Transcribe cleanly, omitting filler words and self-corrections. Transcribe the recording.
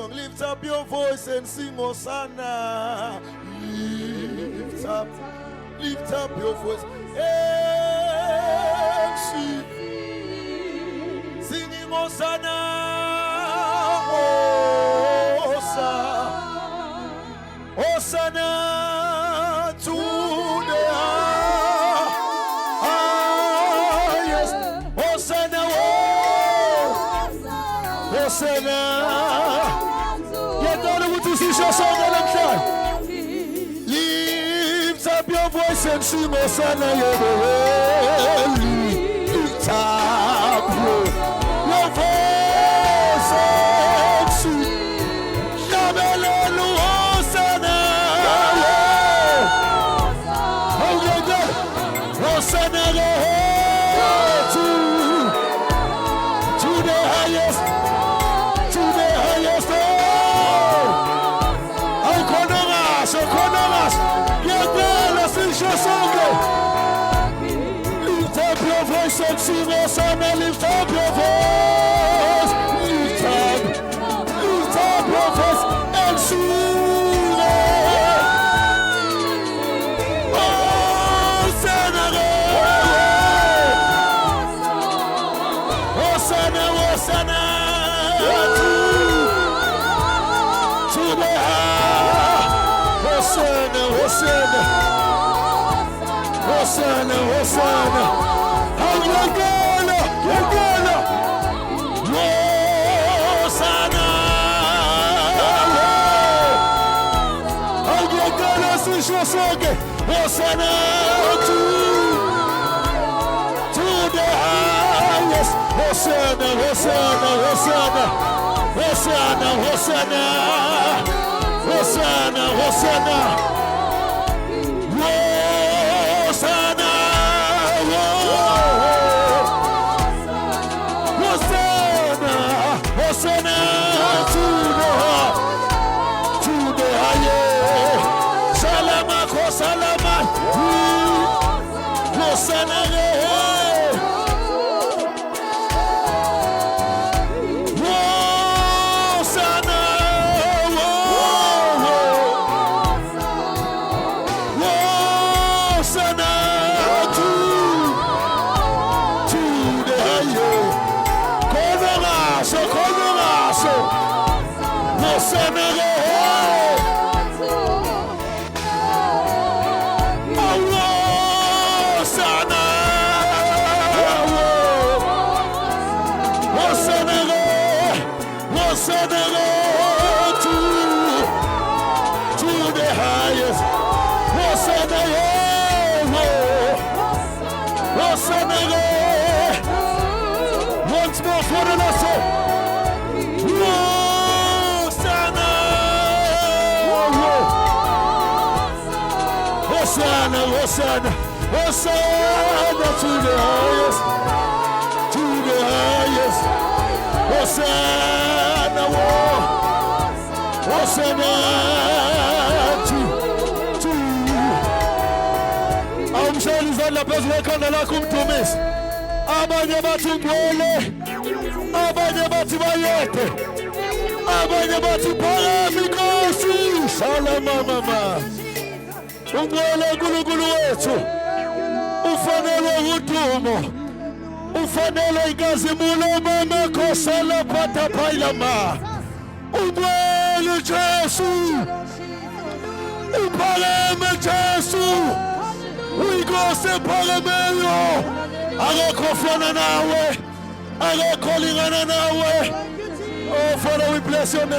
Lift up your voice and sing Hosanna. Lift up your voice and singing Hosanna. Hosanna to the highest. Hosanna, Hosanna. Lift up your voice and sing Hosanna. Lift up your voice and sing Hosanna. Hosanna to the highest. Lift up your voice and sing Hosanna. Lift up your voice. Lift up your voice and sing Hosanna. Hosanna, Hosanna to the high. Hosanna, Hosanna. Hosanna, Hosanna, Hosanna, Hosanna, Hosanna to the highest. Hosanna, Hosanna, Hosanna, Hosanna, Hosanna, Hosanna, Hosanna. Hosanna to the highest. Salama, Salama. Hosanna. Once more for the lesson. Hosanna, Hosanna, Hosanna to the highest, to the highest. Hosanna, Hosanna to. Amshayela izandla phezulu ekhanda lakho umdumise. Abanye bathi ngcwele, abanye bathi bayede, abanye bathi phakame Nkosi. Shalom mama. Ungcwele uNkulunkulu wethu, ufanele udumo, ufanele inkazimulo mama Khosela phatha phayilama. Ungcwele Jesu, uphakeme Jesu, uyiNkosi ephakemeyo. Akekho ofana nawe, akekho olingana nawe. Oh Father, we bless your name.